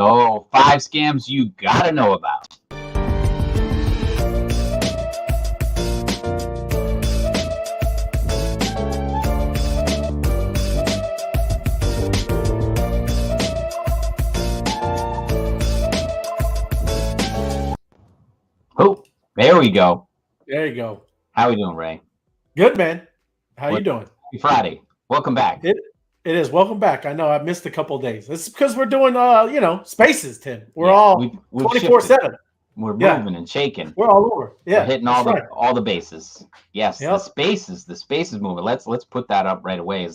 Oh, 5 scams you gotta know about. Oh, there we go. There you go. How we doing, Ray? Good, man. How you doing? Happy Friday. Welcome back. It is. Welcome back. I know I missed a couple of days. It's because we're doing, spaces, Tim. We're all we've 24/7. We're moving and shaking. We're all over. Yeah, we're hitting all the bases. Yes, Yep. the spaces moving. Let's put that up right away.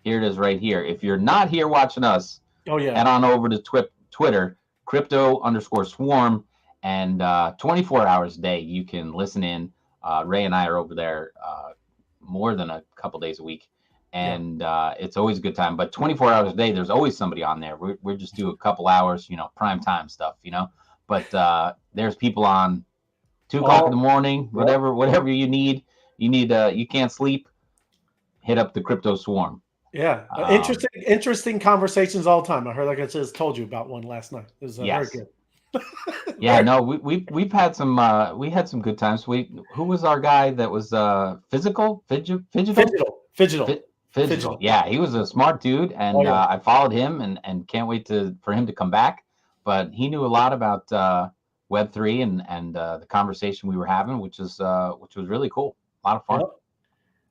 Here it is right here. If you're not here watching us, head on over to Twitter, crypto_swarm, and 24 hours a day you can listen in. Ray and I are over there more than a couple days a week, and it's always a good time. But 24 hours a day, there's always somebody on there. We're just do a couple hours, prime time stuff, But there's people on 2 o'clock in the morning, whatever you need. You can't sleep. Hit up the Crypto Swarm. Yeah, interesting conversations all the time. I heard, like I just told you about one last night. It was very good. We've had some we had some good times. Who was our guy that was Phygital? Yeah, he was a smart dude, and I followed him and can't wait for him to come back. But he knew a lot about Web3 and the conversation we were having, which was really cool. A lot of fun.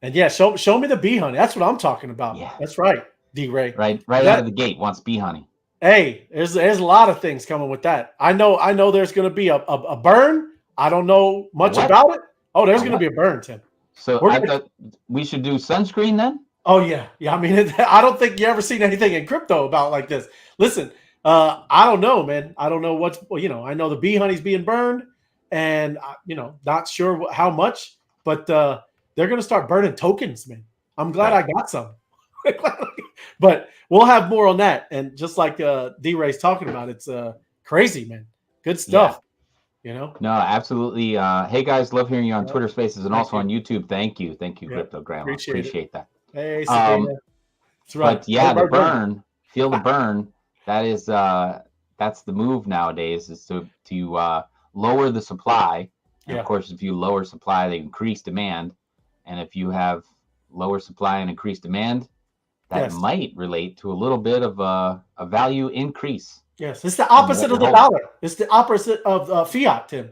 And show me the bee honey. That's what I'm talking about. Yeah, that's right, D-Ray. Right out of the gate wants bee honey. Hey, there's a lot of things coming with that. I know there's going to be a burn. I don't know much about it. Oh, there's going to be a burn, Tim. So I thought we should do sunscreen then? Oh, yeah. I mean, I don't think you ever seen anything in crypto about like this. Listen, I don't know, man. I don't know I know the bee honey's being burned and, not sure how much, but they're going to start burning tokens, man. I'm glad I got some. But we'll have more on that. And just like D-Ray's talking about, it's crazy, man. Good stuff. No, absolutely. Hey guys, love hearing you on Twitter Spaces and also on YouTube. Thank you, Crypto Grandma. Appreciate that. Hey, Sabina. That's right. But the burn, feel the burn. That is that's the move nowadays, is to lower the supply. And of course, if you lower supply, they increase demand. And if you have lower supply and increased demand, that might relate to a little bit of a value increase. Yes, it's the opposite of the dollar. It's the opposite of fiat, Tim.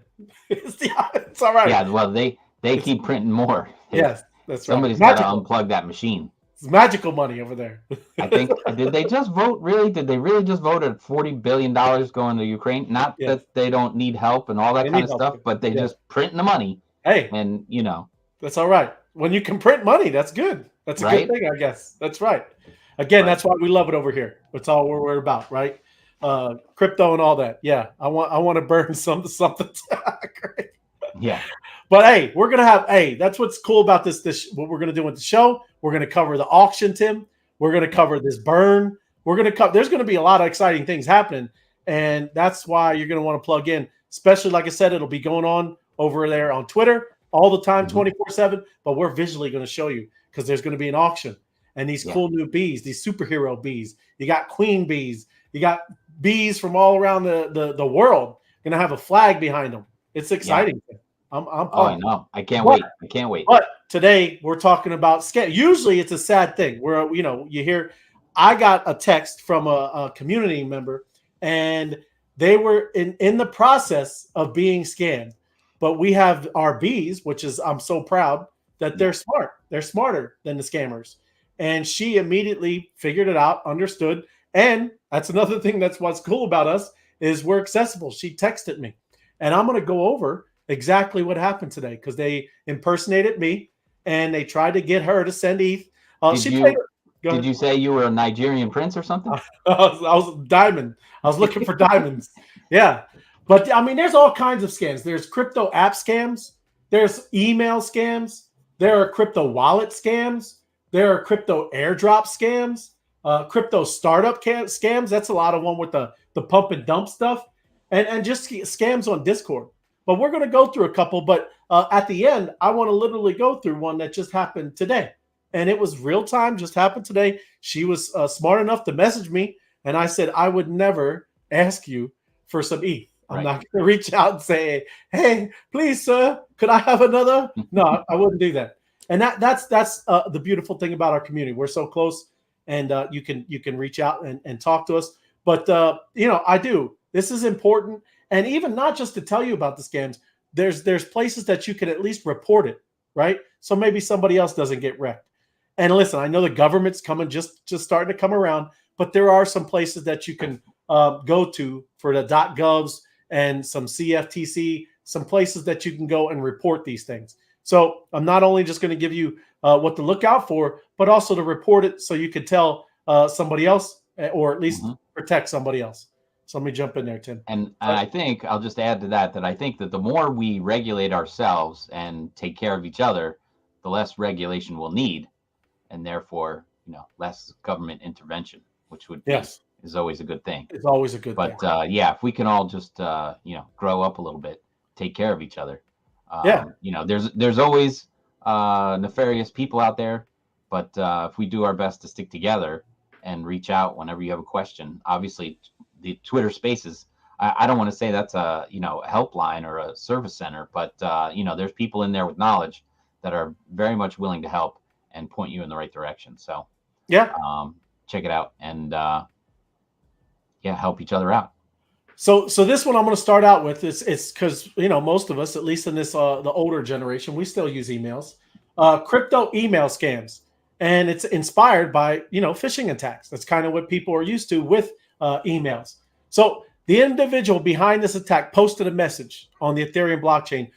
It's all right. Yeah, well, they keep printing more. Yes, that's right. Somebody's got to unplug that machine. It's magical money over there. I think, did they just vote, really? Did they really just vote at $40 billion going to Ukraine? Not that they don't need help and all that kind of stuff, but they just printing the money. Hey. And, That's all right. When you can print money, that's good. That's a good thing, I guess. That's right. Again, that's why we love it over here. That's all we're about, right? Crypto and all that. Yeah, I want to burn something. Great. Yeah. But hey, we're gonna have that's what's cool about this. What we're gonna do with the show. We're gonna cover the auction, Tim. We're gonna cover this burn. There's gonna be a lot of exciting things happening, and that's why you're gonna want to plug in. Especially, like I said, it'll be going on over there on Twitter all the time, 24/7. But we're visually gonna show you because there's gonna be an auction. And these cool new bees, these superhero bees. You got queen bees. You got bees from all around the world. Going to have a flag behind them. It's exciting. Yeah. I'm pumped. I know. I can't wait. But today we're talking about scam. Usually it's a sad thing where, you hear, I got a text from a community member and they were in the process of being scammed. But we have our bees, which is, I'm so proud that they're smart. They're smarter than the scammers. And she immediately figured it out, understood. And that's another thing that's what's cool about us is we're accessible. She texted me. And I'm going to go over exactly what happened today because they impersonated me and they tried to get her to send ETH. Did you say you were a Nigerian prince or something? I was diamond. I was looking for diamonds. Yeah. But, I mean, there's all kinds of scams. There's crypto app scams. There's email scams. There are crypto wallet scams. There are crypto airdrop scams, crypto startup scams. That's a lot of one with the pump and dump stuff, and just scams on Discord. But we're going to go through a couple. But at the end, I want to literally go through one that just happened today. And it was real time, just happened today. She was smart enough to message me. And I said, I would never ask you for some ETH. I'm not going to reach out and say, "Hey, please, sir, could I have another?" No, I wouldn't do that. And that's the beautiful thing about our community. We're so close, and you can reach out and talk to us. But I do. This is important, and even not just to tell you about the scams. There's places that you can at least report it, right? So maybe somebody else doesn't get wrecked. And listen, I know the government's coming, just starting to come around, but there are some places that you can go to for the .govs and some CFTC, some places that you can go and report these things. So I'm not only just going to give you what to look out for, but also to report it so you can tell somebody else, or at least protect somebody else. So let me jump in there, Tim. And I think I'll just add to that I think that the more we regulate ourselves and take care of each other, the less regulation we'll need, and therefore, less government intervention, which would is always a good thing. It's always a good thing. But if we can all just grow up a little bit, take care of each other. There's always nefarious people out there, but if we do our best to stick together and reach out whenever you have a question, obviously the Twitter Spaces, I don't want to say that's a helpline or a service center, but there's people in there with knowledge that are very much willing to help and point you in the right direction. So check it out and help each other out. So this one I'm going to start out with it's because most of us, at least in this the older generation, we still use emails. Crypto email scams, and it's inspired by phishing attacks. That's kind of what people are used to with emails. So the individual behind this attack posted a message on the Ethereum blockchain,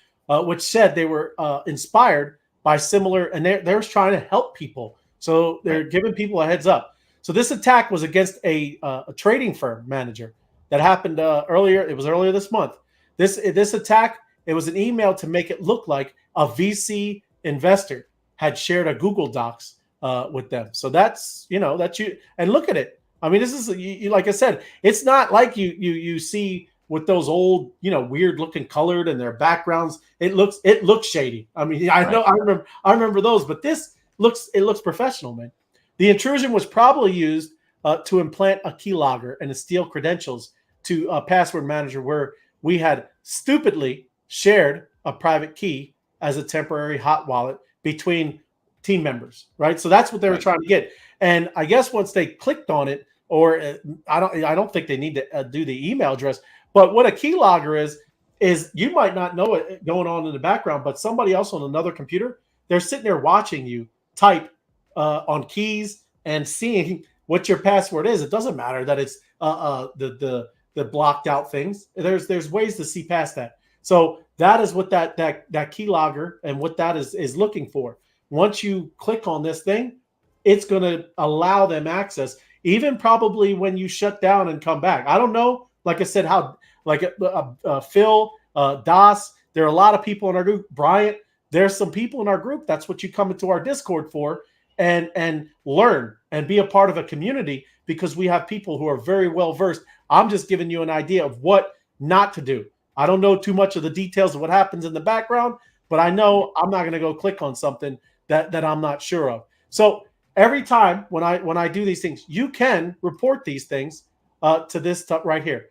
which said they were inspired by similar, and they're trying to help people. So they're giving people a heads up. So this attack was against a trading firm manager that happened earlier. It was earlier this month. This attack, it was an email to make it look like a VC investor had shared a Google Docs with them. So that's that you, and look at it. I mean, this is like I said, it's not like you see with those old weird looking colored and their backgrounds. It looks shady. I mean, I remember those, but this looks professional, man. The intrusion was probably used to implant a keylogger and to steal credentials to a password manager, where we had stupidly shared a private key as a temporary hot wallet between team members, right? So that's what they were trying to get. And I guess once they clicked on it, or I don't think they need to do the email address, but what a keylogger is you might not know it going on in the background, but somebody else on another computer, they're sitting there watching you type on keys and seeing what your password is. It doesn't matter that it's the blocked out things. There's ways to see past that. So that is what that keylogger and what that is looking for. Once you click on this thing, it's going to allow them access, even probably when you shut down and come back. I don't know, like I said, how, like Phil, Das, there are a lot of people in our group. Bryant, there's some people in our group. That's what you come into our Discord for, and learn and be a part of a community, because we have people who are very well versed. I'm just giving you an idea of what not to do. I don't know too much of the details of what happens in the background, but I know I'm not going to go click on something that I'm not sure of. So every time when I do these things, you can report these things to this right here.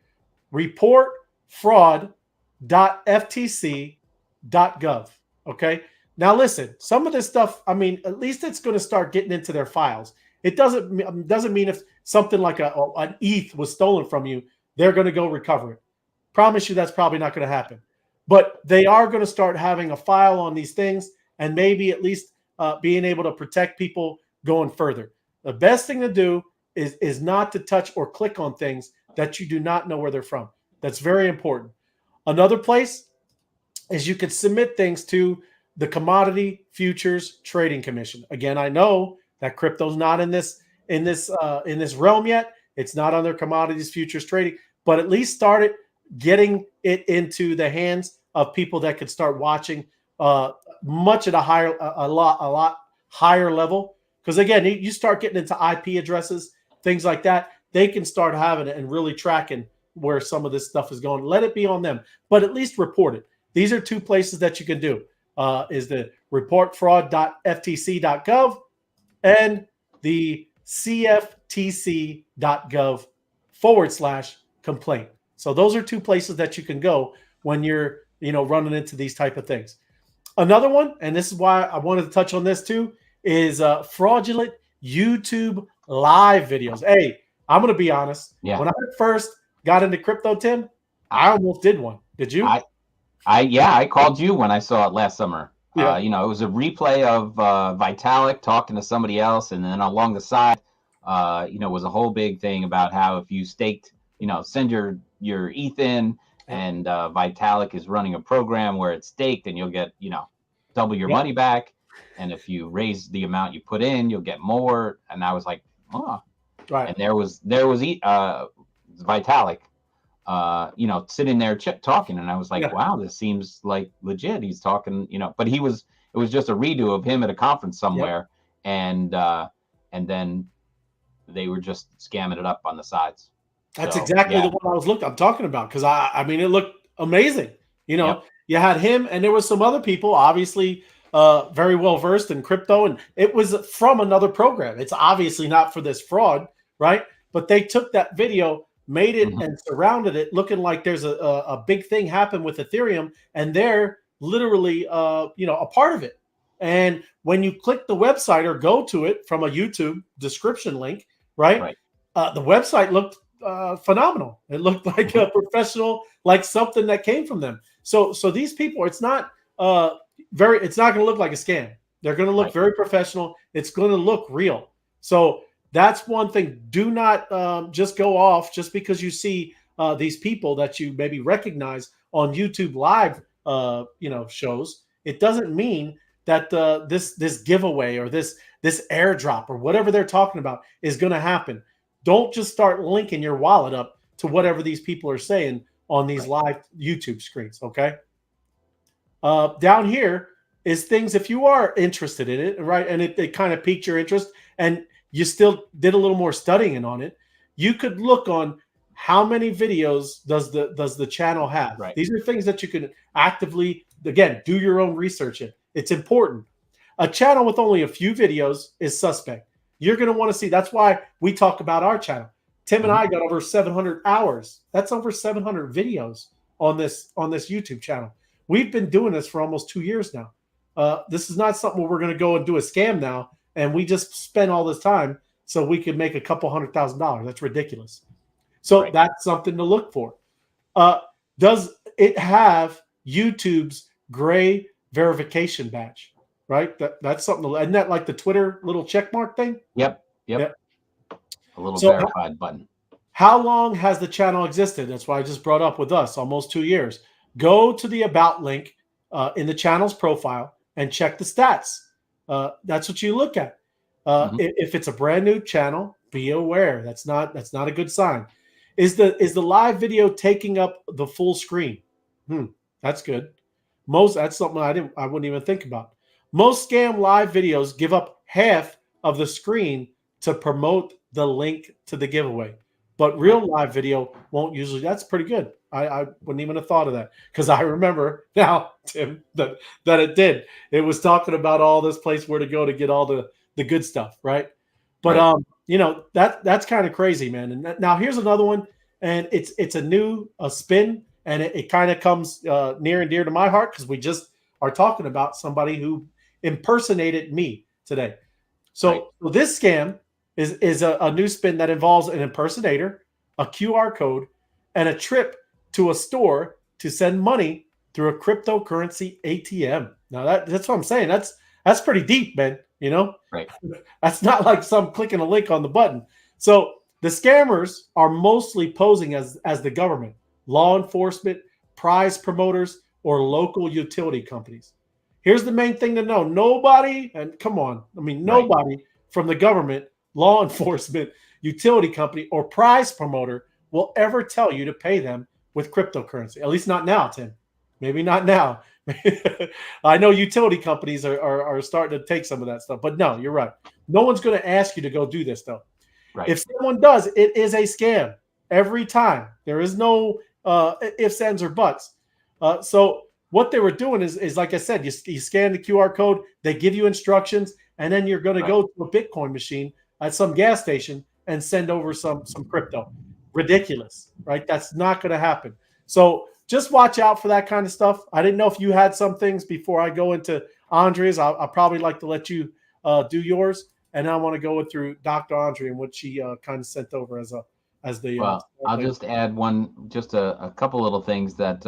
Report fraud.ftc.gov. Okay. Now listen, some of this stuff, I mean, at least it's going to start getting into their files. It doesn't mean if something like an ETH was stolen from you, they're going to go recover it. Promise you that's probably not going to happen. But they are going to start having a file on these things, and maybe at least being able to protect people going further. The best thing to do is not to touch or click on things that you do not know where they're from. That's very important. Another place is you could submit things to the Commodity Futures Trading Commission. Again, I know that crypto's not in this realm yet. It's not under commodities futures trading, but at least start it, getting it into the hands of people that could start watching much at a lot higher level. Because again, you start getting into IP addresses, things like that, they can start having it and really tracking where some of this stuff is going. Let it be on them, but at least report it. These are two places that you can do. Is the reportfraud.ftc.gov and the cftc.gov complaint. So those are two places that you can go when you're, running into these type of things. Another one, and this is why I wanted to touch on this too, is fraudulent YouTube live videos. Hey, I'm going to be honest. Yeah. When I first got into crypto, Tim, I almost did one. Did you? I called you when I saw it last summer. Yeah. It was a replay of Vitalik talking to somebody else, and then along the side, was a whole big thing about how if you staked, send your ETH in, and Vitalik is running a program where it's staked, and you'll get, double your money back, and if you raise the amount you put in, you'll get more. And I was like, oh, right. And there was Vitalik. Sitting there talking, and I was like, wow, this seems like legit. He's talking, but it was just a redo of him at a conference somewhere, and then they were just scamming it up on the sides. That's exactly the one I'm talking about, because I mean, it looked amazing. You had him, and there was some other people, obviously very well versed in crypto, and it was from another program. It's obviously not for this fraud, right? But they took that video, made it and surrounded it, looking like there's a big thing happened with Ethereum, and they're literally a part of it. And when you click the website or go to it from a YouTube description link, right. The website looked phenomenal. It looked like a professional, like something that came from them. So these people, it's not going to look like a scam. They're going to look very professional. It's going to look real. So that's one thing. Do not just go off just because you see these people that you maybe recognize on YouTube live, shows. It doesn't mean that this giveaway or this airdrop or whatever they're talking about is going to happen. Don't just start linking your wallet up to whatever these people are saying on these live YouTube screens. Okay. Down here is things, if you are interested in it, right, and it kind of piqued your interest, and you still did a little more studying on it, you could look on how many videos does the channel have. Right. These are things that you can actively, again, do your own research in. It's important. A channel with only a few videos is suspect. You're going to want to see. That's why we talk about our channel. Tim and I got over 700 hours. That's over 700 videos on this YouTube channel. We've been doing this for almost 2 years now. This is not something where we're going to go and do a scam now, and we just spend all this time so we could make a couple $100,000. That's ridiculous. So that's something to look for. Does it have YouTube's gray verification badge? Right? That's something to, isn't that like the Twitter little check mark thing? Yep. A little verified button. How long has the channel existed? That's why I just brought up with us, almost 2 years. Go to the About link in the channel's profile and check the stats. That's what you look at. If it's a brand new channel, be aware. That's not a good sign. Is the live video taking up the full screen? That's good. That's something I wouldn't even think about. Most scam live videos give up half of the screen to promote the link to the giveaway, but real live video won't usually. That's pretty good. I wouldn't even have thought of that, because I remember now, Tim, that it did. It was talking about all this place where to go to get all the good stuff, right? But that's kind of crazy, man. And now here's another one, and it's a new spin, and it kind of comes near and dear to my heart, because we just are talking about somebody who impersonated me today. So this scam is a new spin that involves an impersonator, a QR code, and a trip to a store to send money through a cryptocurrency ATM. Now that's what I'm saying. That's pretty deep, man. Right. That's not like some clicking a link on the button. So the scammers are mostly posing as the government, law enforcement, prize promoters, or local utility companies. Here's the main thing to know. Nobody from the government, law enforcement, utility company, or prize promoter will ever tell you to pay them with cryptocurrency. At least not now, Tim. Maybe not now. I know utility companies are starting to take some of that stuff, but no, you're right. No one's going to ask you to go do this, though. Right. If someone does, it is a scam every time. There is no ifs, ands, or buts. So what they were doing is like I said, you scan the QR code, they give you instructions, and then you're going to go to a Bitcoin machine at some gas station and send over some crypto. Ridiculous. right? That's not going to happen. So just watch out for that kind of stuff. I didn't know if you had some things before I go into Andrea's. I'll probably like to let you do yours, and I want to go through Dr. Andre and what she kind of sent over as the. Well, I'll just add just a couple little things that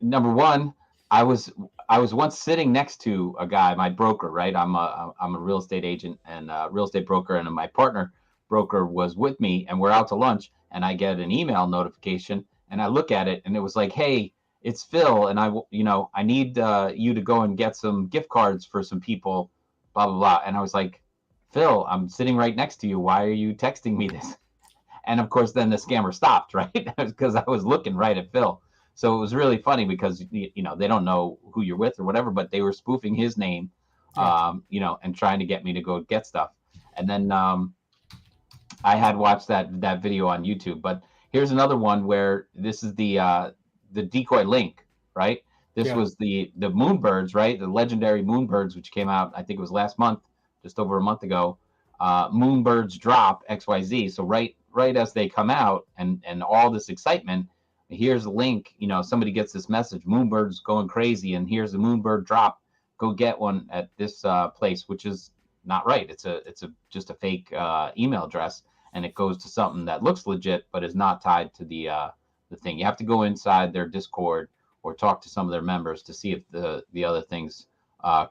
number one, I was once sitting next to a guy, my broker, right? I'm a real estate agent and a real estate broker, and my partner broker was with me, and we're out to lunch, and I get an email notification, and I look at it, and it was like, hey, it's Phil, and I need you to go and get some gift cards for some people, blah blah blah. And I was like, Phil, I'm sitting right next to you. Why are you texting me this? And of course, then the scammer stopped, right? Because I was looking right at Phil. So it was really funny because they don't know who you're with or whatever, but they were spoofing his name, and trying to get me to go get stuff. And then I had watched that video on YouTube. But here's another one where this is the decoy link, right? This was the Moonbirds, right? The legendary Moonbirds, which came out, I think it was last month, just over a month ago. Moonbirds drop XYZ. So right as they come out and all this excitement, here's a link, somebody gets this message, Moonbird's going crazy, and here's a Moonbird drop. Go get one at this place, which is not right. It's just a fake email address, and it goes to something that looks legit but is not tied to the thing. You have to go inside their Discord or talk to some of their members to see if the other thing's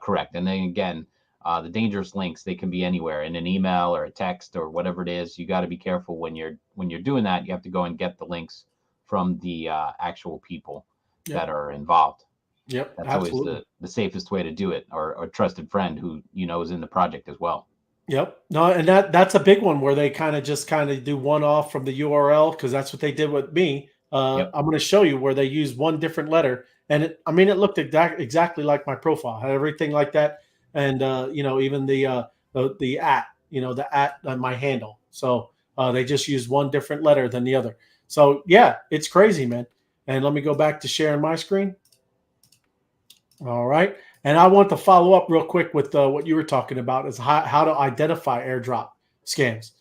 correct. And then again, the dangerous links, they can be anywhere in an email or a text or whatever it is. You got to be careful when you're doing that. You have to go and get the links from the actual people that are involved. Yep, that's absolutely always the safest way to do it, or a trusted friend who is in the project as well. Yep. No, and that's a big one where they kind of do one off from the URL, because that's what they did with me. I'm going to show you where they use one different letter, and it looked exactly like my profile, had everything like that. And even the at, the at on my handle. So they just use one different letter than the other. So yeah, it's crazy, man. And let me go back to sharing my screen. All right. And I want to follow up real quick with what you were talking about, is how to identify airdrop scams.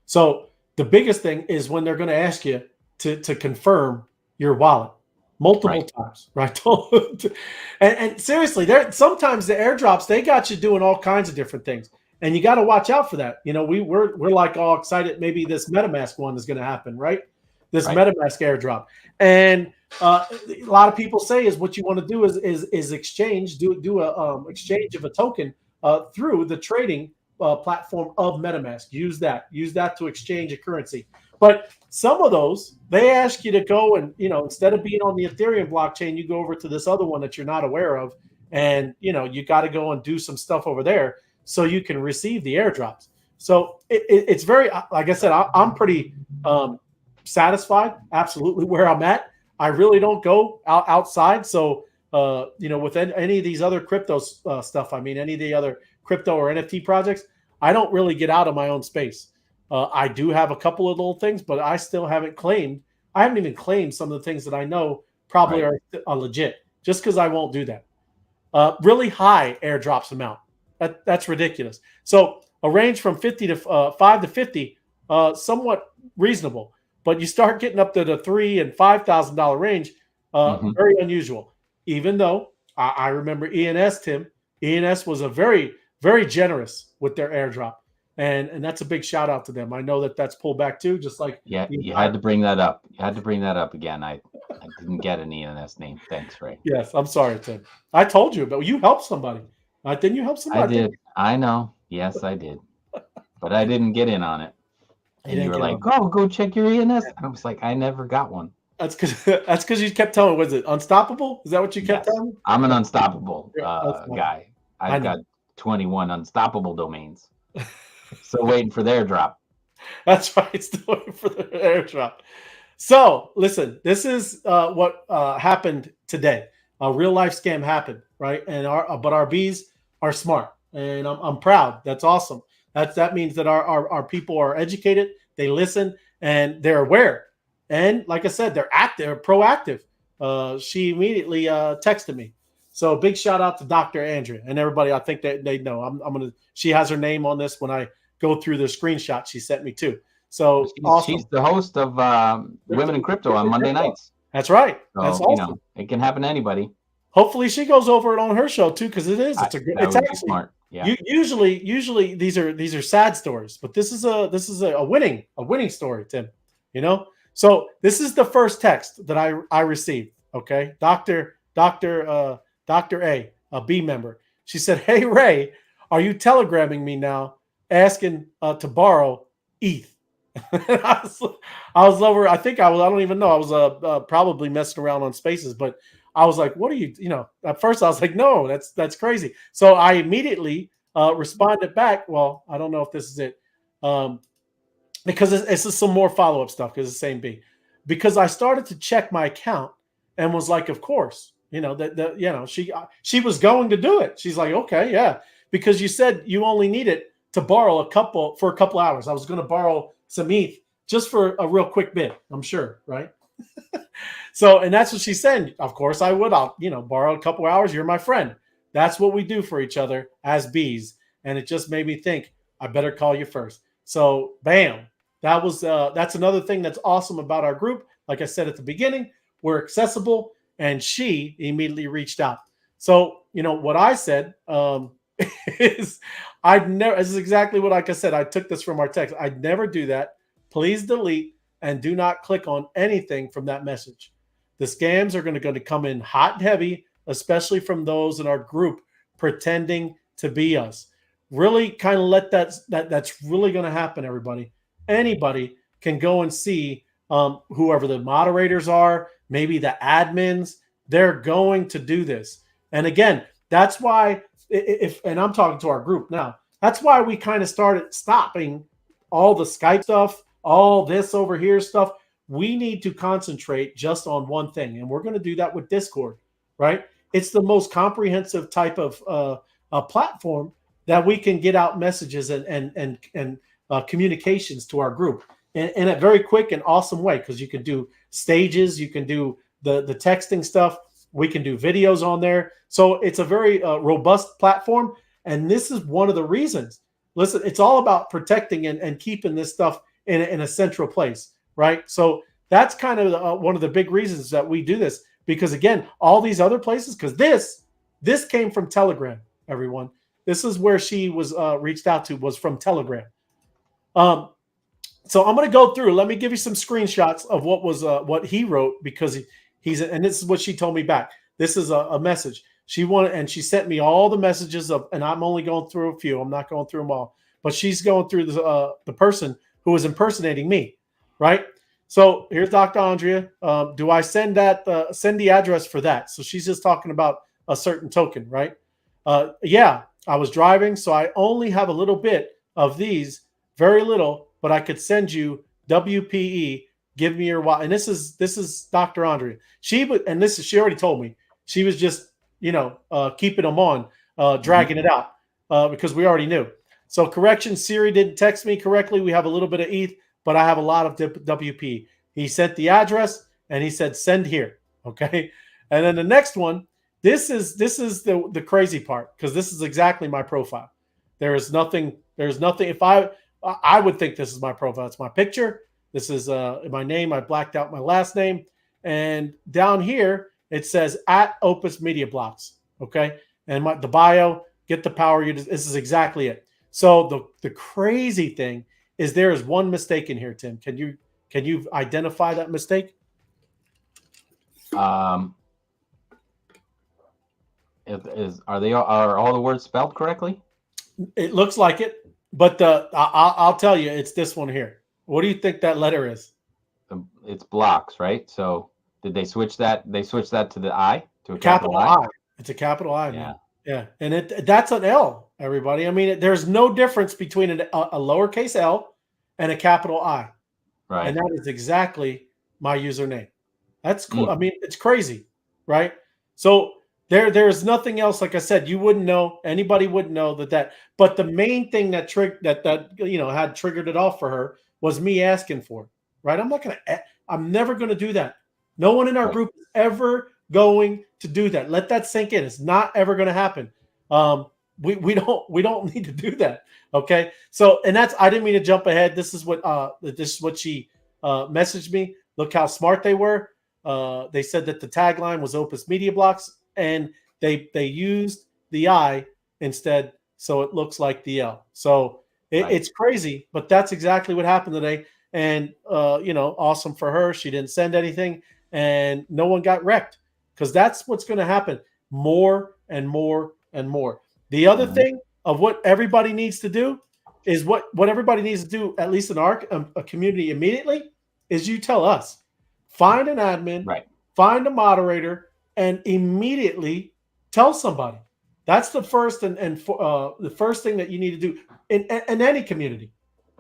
So the biggest thing is when they're going to ask you to confirm your wallet multiple times, right? and seriously, sometimes the airdrops, they got you doing all kinds of different things, and you got to watch out for that. We're like all excited. Maybe this MetaMask one is going to happen, right? This MetaMask airdrop, and a lot of people say is what you want to do is exchange, do a exchange of a token through the trading platform of MetaMask. Use that to exchange a currency. But some of those, they ask you to go and, instead of being on the Ethereum blockchain, you go over to this other one that you're not aware of. And, you got to go and do some stuff over there so you can receive the airdrops. So it's very, like I said, I'm pretty satisfied, absolutely, where I'm at. I really don't go outside. So, with any of these other crypto stuff, any of the other crypto or NFT projects, I don't really get out of my own space. I do have a couple of little things, but I still haven't claimed. I haven't even claimed some of the things that I know probably are legit, just because I won't do that. Really high airdrops amount. That's ridiculous. So a range from 50 to 5 to 50, somewhat reasonable. But you start getting up to the $3,000 and $5,000 range, very unusual. Even though I remember ENS, Tim. ENS was a very, very generous with their airdrop. And that's a big shout out to them. I know that's pulled back too, just like you had to bring that up. You had to bring that up again. I didn't get an ENS name. Thanks, Ray. Yes, I'm sorry, Tim. I told you, but you helped somebody. Didn't you help somebody? I did. I know. Yes, I did. But I didn't get in on it. And you were like, go check your ENS. I was like, I never got one. That's because you kept telling me, was it Unstoppable? Is that what you kept telling me? I'm an Unstoppable guy. I've got 21 Unstoppable domains. Still waiting for their drop. That's right. Still waiting for the airdrop. So listen, this is what happened today. A real life scam happened, right? And but our bees are smart, and I'm proud. That's awesome. That means that our people are educated. They listen and they're aware. And like I said, they're active, proactive. She immediately texted me. So big shout out to Dr. Andrea and everybody. I think that they know. She has her name on this when I go through the screenshot she sent me too. So awesome. She's the host of Women in Crypto on Monday nights. That's right. So, that's awesome. It can happen to anybody. Hopefully she goes over it on her show too, because it's actually smart. Yeah. Usually these are sad stories, but this is a winning story, Tim. So this is the first text that I received. Okay, Dr. A B member. She said, "Hey Ray, are you telegramming me now, asking to borrow ETH?" I was over. I don't even know. I was probably messing around on Spaces, but I was like, "What are you?" At first I was like, "No, that's crazy." So I immediately responded back. Well, I don't know if this is it, because it's just some more follow up stuff because it's the same B. Because I started to check my account and was like, "Of course, she was going to do it." She's like, "Okay, yeah," because you said you only needed to borrow for a couple hours. I was going to borrow some ETH just for a real quick bit, I'm sure, right? So, and that's what she said. Of course I would. I'll, borrow a couple hours. You're my friend. That's what we do for each other as bees. And it just made me think, I better call you first. So, bam. That's another thing that's awesome about our group. Like I said at the beginning, we're accessible, and she immediately reached out. So, what I said is this is exactly what, like I said, I took this from our text. I'd never do that. Please delete and do not click on anything from that message. The scams are going to come in hot and heavy, especially from those in our group pretending to be us. Really kind of let that's really going to happen, everybody. Anybody can go and see whoever the moderators are, maybe the admins, they're going to do this. And again, that's why, and I'm talking to our group now, that's why we kind of started stopping all the Skype stuff, all this over here stuff. We need to concentrate just on one thing. And we're going to do that with Discord, right? It's the most comprehensive type of a platform that we can get out messages and communications to our group in a very quick and awesome way, because you can do stages, you can do the texting stuff, we can do videos on there. So it's a very robust platform, and this is one of the reasons. Listen, it's all about protecting and keeping this stuff in a central place, right? So that's kind of one of the big reasons that we do this, because again, all these other places, because this came from Telegram, everyone. This is where she was reached out to, was from Telegram. So I'm going to go through. Let me give you some screenshots of what he wrote, because and this is what she told me back. This is a message she wanted, and she sent me all the messages and I'm only going through a few. I'm not going through them all, but she's going through the person who was impersonating me, right? So here's Dr. Andrea. Do I send the address for that? So she's just talking about a certain token, right? Yeah, I was driving, so I only have a little bit of these, very little, but I could send you WPE. Give me your wallet. And this is Dr. Andrea. She already told me. She was just, keeping them on, dragging it out because we already knew. So correction, Siri didn't text me correctly. We have a little bit of ETH, but I have a lot of WP. He sent the address and he said, send here. Okay. And then the next one, this is the crazy part, because this is exactly my profile. There's nothing. If I would think this is my profile. It's my picture. This is my name. I blacked out my last name. And down here, it says @Opus Media Blocks. Okay. And the bio, get the power. This is exactly it. So the crazy thing is there is one mistake in here, Tim. Can you identify that mistake? Are all the words spelled correctly? It looks like it, but I'll tell you, it's this one here. What do you think that letter is? It's blocks, right? So did they switch that? They switched that to the I, to a capital I. It's a capital I. Yeah. Man. Yeah. And that's an L, everybody. I mean, there's no difference between a lowercase L and a capital I. Right. And that is exactly my username. That's cool. I mean, it's crazy, right? So there's nothing else. Like I said, you wouldn't know. Anybody wouldn't know that. But the main thing that had triggered it off for her was me asking for it, right? I'm never going to do that. No one in our group is ever going to do that. Let that sink in. It's not ever going to happen. we don't need to do that. Okay. So, and that's, I didn't mean to jump ahead. This is what she messaged me. Look how smart they were. They said that the tagline was Opus Media Blocks, and they used the I instead, so it looks like the L. So it's crazy, but that's exactly what happened today. And awesome for her. She didn't send anything, and no one got wrecked, because that's what's going to happen more and more and more. The other thing of what everybody needs to do is what everybody needs to do, at least in our community immediately, is you tell us. Find an admin, find a moderator, and immediately tell somebody. That's the first and the first thing that you need to do in any community.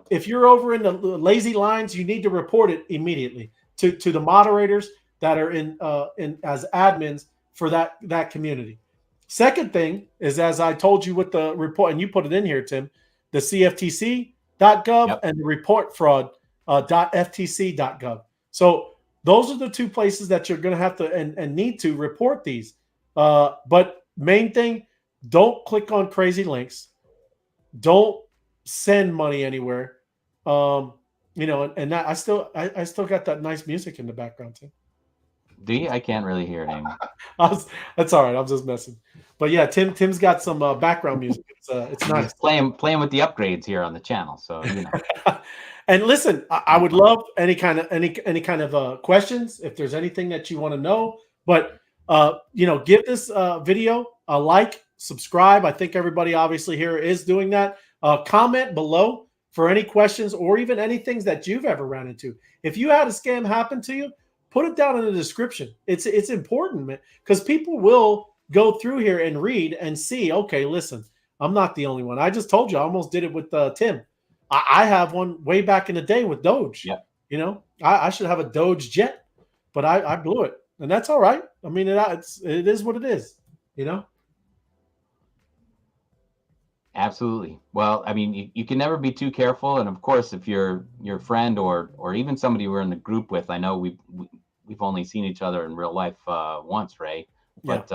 If you're over in the lazy lines, you need to report it immediately to the moderators that are in as admins for that community. Second thing is, as I told you with the report, and you put it in here, Tim, the CFTC.gov and the report fraud .ftc.gov. So those are the two places that you're going to have to and need to report these. But main thing, don't click on crazy links. Don't send money anywhere. And that I still got that nice music in the background too. Do you? I can't really hear it anymore. That's all right. I'm just messing. But yeah, Tim's got some background music. It's nice. Playing with the upgrades here on the channel. So And listen, I would love any kind of questions if there's anything that you want to know. But give this video a like, subscribe. I think everybody obviously here is doing that. Comment below for any questions or even any things that you've ever ran into. If you had a scam happen to you, put it down in the description. It's important, man, because people will go through here and read and see, okay, listen, I'm not the only one. I just told you, I almost did it with Tim. I have one way back in the day with Doge. Yeah. I should have a Doge jet, but I blew it, and that's all right. I mean, it is what it is, Absolutely. Well, I mean, you can never be too careful, and of course, if your friend or even somebody we're in the group with, I know we've only seen each other in real life once, Ray. But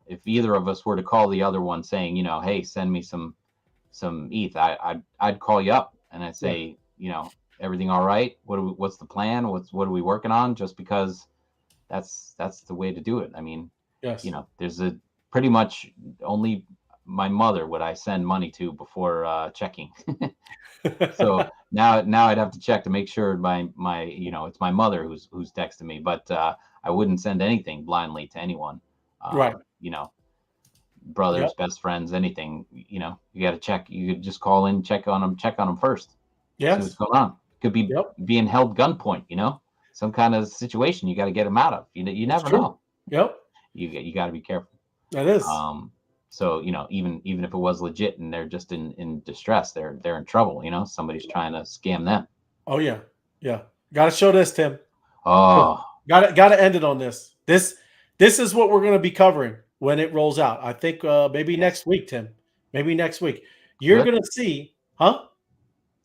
if either of us were to call the other one saying, hey, send me some ETH, I'd call you up and I'd say, everything all right? What's the plan? What are we working on? Just because that's the way to do it. I mean, there's a pretty much only my mother would I send money to before checking. So now I'd have to check to make sure my it's my mother who's texting me, but I wouldn't send anything blindly to anyone. Brothers, best friends, anything. You got to check. You could just call in, check on them first. See what's going on. Could be being held gunpoint. Some kind of situation you got to get them out of. You never know. Yep. You got to be careful. That is. So even if it was legit and they're just in distress, they're in trouble. Somebody's trying to scam them. Oh yeah. Got to show this, Tim. Oh, got to end it on this. This is what we're going to be covering when it rolls out. I think maybe next week, Tim. Maybe next week. You're going to see, huh?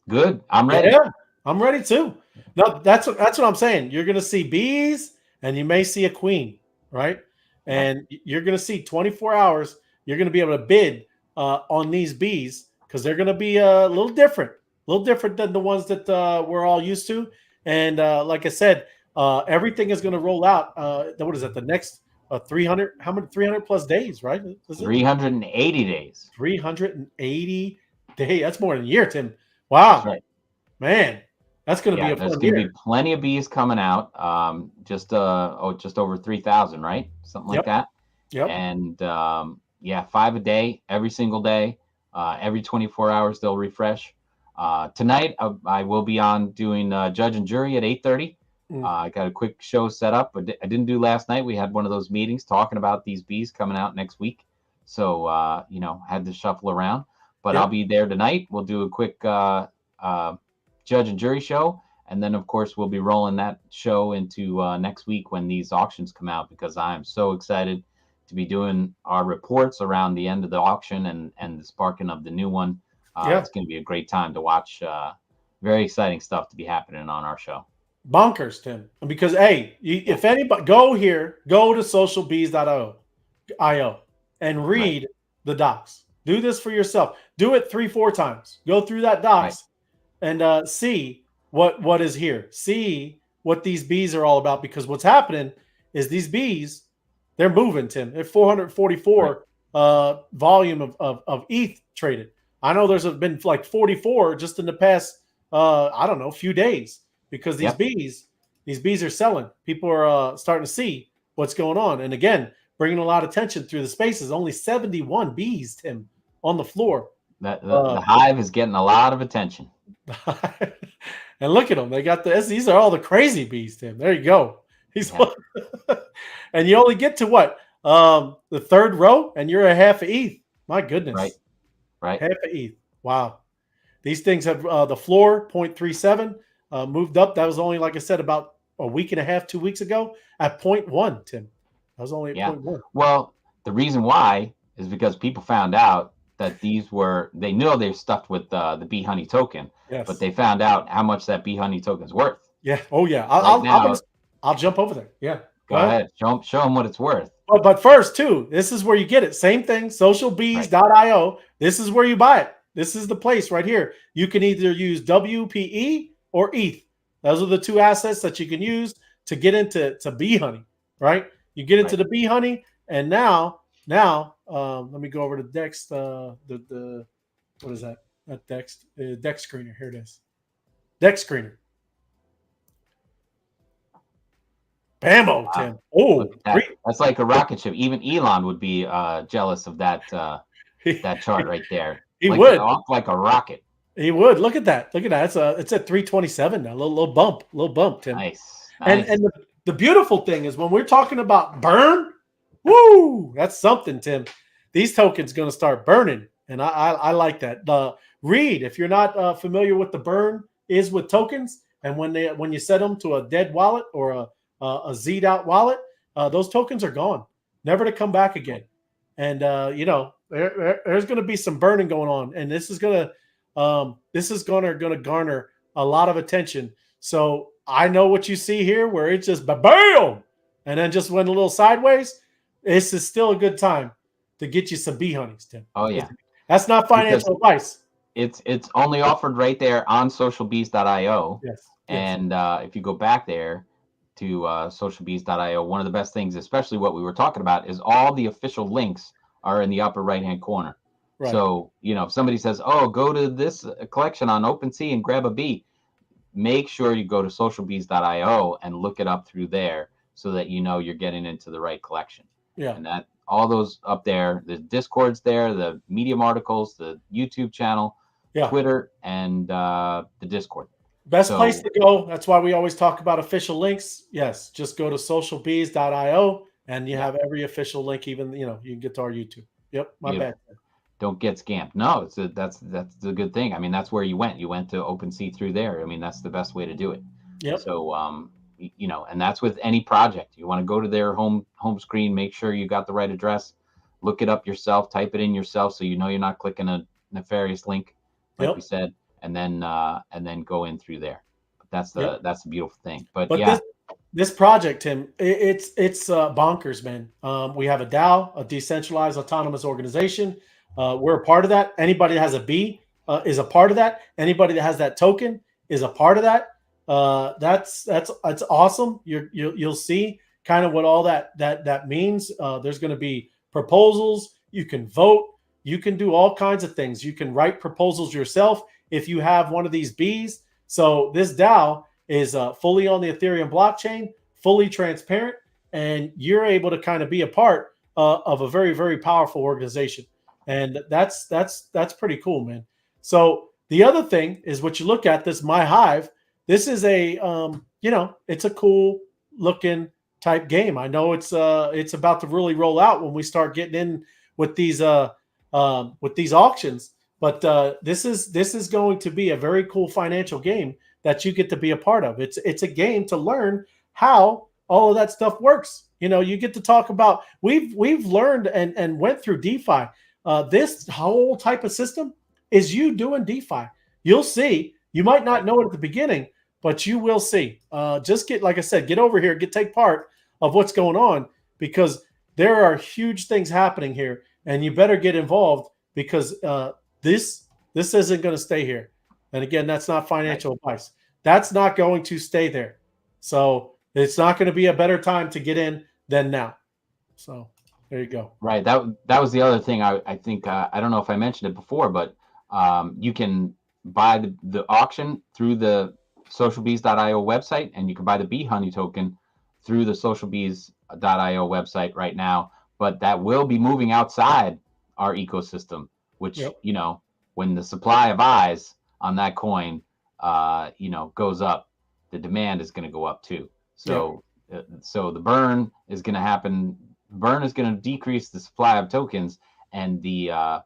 Good. I'm ready. Yeah, I'm ready too. No, that's what I'm saying. You're going to see bees, and you may see a queen, right? And you're going to see 24 hours. You're going to be able to bid on these bees because they're going to be a little different than the ones that we're all used to. And like I said, everything is going to roll out. What is that? The next 300? How many? 300 plus days, right? 380 days. 380 days. That's more than a year, Tim. Wow, that's right. Man, that's going to be a fun year. There's going to be plenty of bees coming out. Just over 3,000, right? Something like that. Yep. And 5 a day, every single day. Every 24 hours they'll refresh. Tonight I will be on doing judge and jury at 8:30. I got a quick show set up, but I didn't do last night. We had one of those meetings talking about these bees coming out next week. So had to shuffle around. But I'll be there tonight. We'll do a quick judge and jury show. And then, of course, we'll be rolling that show into next week when these auctions come out, because I am so excited to be doing our reports around the end of the auction and the sparking of the new one. It's going to be a great time to watch. Very exciting stuff to be happening on our show. Bonkers, Tim. Because, hey, if anybody, go to socialbees.io and read the docs. Do this for yourself. Do it 3-4 times. Go through that docs and see what is here. See what these bees are all about, because what's happening is these bees, they're moving, Tim. They're 444 volume of ETH traded. I know there's been like 44 just in the past, I don't know, few days, because these bees are selling. People are starting to see what's going on. And again, bringing a lot of attention through the spaces. Only 71 bees, Tim, on the floor. The hive is getting a lot of attention. And look at them. They got these are all the crazy bees, Tim. There you go. And you only get to what? The third row, and you're a half of ETH. My goodness. Right. Half of ETH. Wow. These things have the floor 0.37 moved up. That was only, like I said, about a week and a half, 2 weeks ago at 0.1, Tim. That was only at 0.1. Well, the reason why is because people found out that they knew they were stuffed with the bee honey token, but they found out how much that bee honey token is worth. Yeah. Oh yeah. I'll jump over there. Yeah. Go ahead. Show them what it's worth. But first, too, this is where you get it. Same thing. Socialbees.io. This is where you buy it. This is the place right here. You can either use WPE or ETH. Those are the two assets that you can use to get into bee honey. Right. You get into the bee honey, and now. Let me go over to Dex. What is that? That Dex Dex screener. Here it is. Dex screener. Bambo, Tim. Oh, that's like a rocket ship. Even Elon would be jealous of that that chart right there. He would off like a rocket. He would. Look at that. Look at that. It's at 327 now. A little bump, Tim. Nice. And the beautiful thing is when we're talking about burn. Woo! That's something, Tim. These tokens going to start burning, and I like that. Read, if you're not familiar with the burn is with tokens, and when you set them to a dead wallet or a Z'd out wallet, those tokens are gone, never to come back again. And there's going to be some burning going on, and this is going to garner a lot of attention. So I know what you see here, where it's just bam, and then just went a little sideways. This is still a good time to get you some bee honeys, Tim. Oh yeah, that's not financial advice. It's only offered right there on socialbees.io. Yes. And if you go back there to socialbees.io, one of the best things, especially what we were talking about, is all the official links are in the upper right hand corner. Right. So if somebody says, "Oh, go to this collection on OpenSea and grab a bee," make sure you go to socialbees.io and look it up through there, so that you're getting into the right collection. Yeah. And that all those up there, the Discord's there, the Medium articles, the YouTube channel, Twitter, and the Discord. Best place to go. That's why we always talk about official links. Yes, just go to socialbees.io and you have every official link. Even you can get to our YouTube. Yep, my bad. Don't get scammed. No, that's the good thing. I mean, that's where you went. You went to OpenSea through there. I mean, that's the best way to do it. Yep. So and that's with any project. You want to go to their home screen, make sure you got the right address, look it up yourself, type it in yourself, so you're not clicking a nefarious link, like we said, and then go in through there. But that's the beautiful thing. But this project, Tim, it's bonkers, man. We have a DAO, a decentralized autonomous organization. We're a part of that. Anybody that has a B is a part of that. Anybody that has that token is a part of that. That's awesome. You'll see kind of what all that means. There's going to be proposals. You can vote. You can do all kinds of things. You can write proposals yourself if you have one of these Bs. So this DAO is fully on the Ethereum blockchain, fully transparent, and you're able to kind of be a part of a very, very powerful organization. And that's pretty cool, man. So the other thing is what you look at this My Hive. This is a it's a cool looking type game. I know it's about to really roll out when we start getting in with these auctions. But this is going to be a very cool financial game that you get to be a part of. It's a game to learn how all of that stuff works. You get to talk about we've learned and went through DeFi. This whole type of system is you doing DeFi. You'll see. You might not know it at the beginning, but you will see. Just get over here, take part of what's going on, because there are huge things happening here and you better get involved because this isn't going to stay here. And again, that's not financial advice. That's not going to stay there. So it's not going to be a better time to get in than now. So there you go. Right. That was the other thing. I think I don't know if I mentioned it before, but you can buy the auction through the socialbees.io website, and you can buy the bee honey token through the socialbees.io website right now. But that will be moving outside our ecosystem, which you know, when the supply of eyes on that coin you know, goes up, the demand is going to go up too. So so the burn is going to happen. Burn is going to decrease the supply of tokens, and the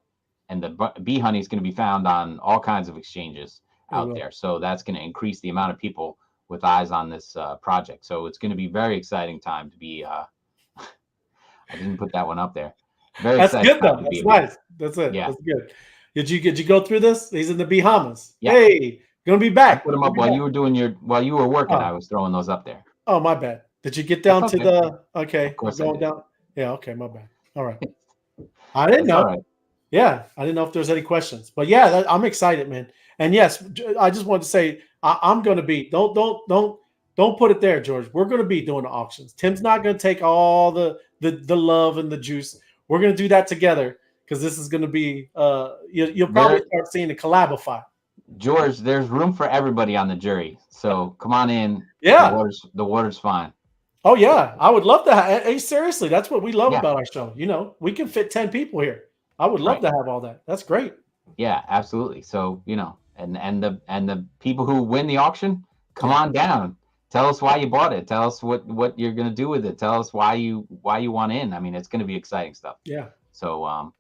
bee honey is going to be found on all kinds of exchanges out there. So that's going to increase the amount of people with eyes on this project. So it's going to be very exciting time to be. I didn't put that one up there. Very That's exciting good though. That's nice. That's it. Yeah. That's good. Did you go through this? He's in the Bahamas. Yeah. Hey, gonna be back. I put them up while you were doing while you were working. I was throwing those up there. Oh, my bad. Did you get down to the? Okay, of course going down. Yeah. Okay, my bad. All right. I didn't know. Right. Yeah, I didn't know if there's any questions, but yeah, I'm excited, man. And yes, I just wanted to say I'm going to be. Don't put it there, George. We're going to be doing the auctions. Tim's not going to take all the love and the juice. We're going to do that together because this is going to be. You'll probably start seeing the collabify. George, there's room for everybody on the jury, so come on in. Yeah, the water's fine. Oh yeah, I would love to have. Hey, seriously, that's what we love about our show. You know, we can fit 10 people here. I would love to have all that. That's great. Yeah, absolutely. So you know, and the people who win the auction, come on down. Tell us why you bought it. Tell us what you're gonna do with it. Tell us why you want in. I mean, it's gonna be exciting stuff. Yeah. So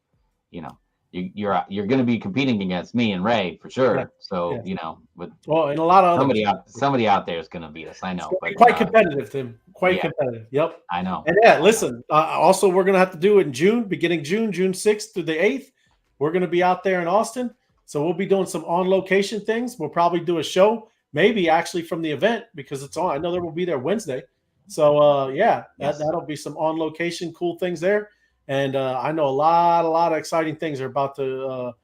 you know, you're going to be competing against me and Ray for sure. Yeah. So you know, but and a lot of somebody out there is going to beat us. I know, but quite competitive, Tim. Quite competitive. Yep, I know. And yeah, listen. Also, we're going to have to do it in June, beginning June 6th through the 8th. We're going to be out there in Austin, so we'll be doing some on location things. We'll probably do a show, maybe actually from the event because it's on. I know there will be there Wednesday. So that'll be some on location cool things there. And I know a lot of exciting things are about to,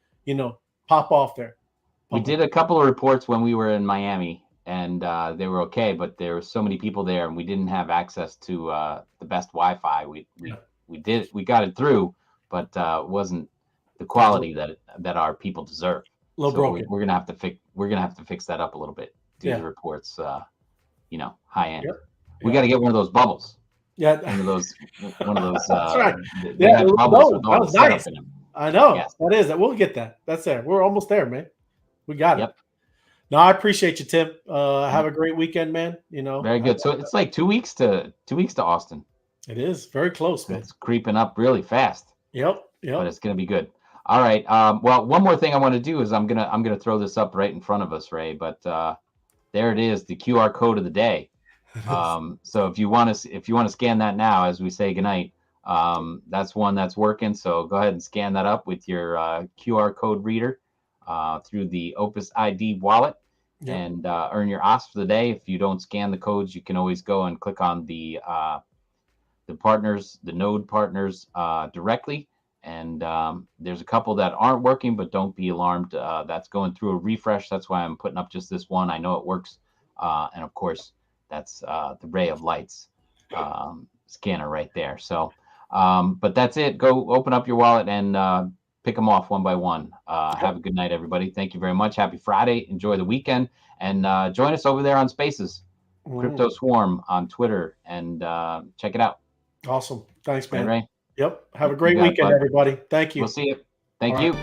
pop off there. We did a couple of reports when we were in Miami, and they were okay, but there were so many people there, and we didn't have access to the best Wi-Fi. We got it through, but wasn't the quality that our people deserve. A little broken. We're gonna have to fix that up a little bit. Do the reports, high end. Yep. We got to get one of those bubbles. Yeah, one of those. That's right. Yeah, that was nice. I know that is. We'll get that. That's there. We're almost there, man. We got it. No, I appreciate you, Tim. Have a great weekend, man. You know, very good. So it's like 2 weeks to Austin. It is very close, man. It's creeping up really fast. Yep. But it's gonna be good. All right. Well, one more thing I want to do is I'm gonna throw this up right in front of us, Ray. But there it is, the QR code of the day. So if you want to scan that now as we say goodnight, that's one that's working. So go ahead and scan that up with your QR code reader through the Opus ID wallet and earn your OS for the day. If you don't scan the codes, you can always go and click on the partners, the node partners directly. And there's a couple that aren't working, but don't be alarmed. That's going through a refresh. That's why I'm putting up just this one. I know it works. And of course, that's the Ray of Lights scanner right there. So, but that's it. Go open up your wallet and pick them off one by one. Have a good night, everybody. Thank you very much. Happy Friday. Enjoy the weekend. And join us over there on Spaces, Crypto Swarm on Twitter, and check it out. Awesome. Thanks, man. Ray. Yep. Have a great weekend, everybody. Thank you. We'll see you. Thank you.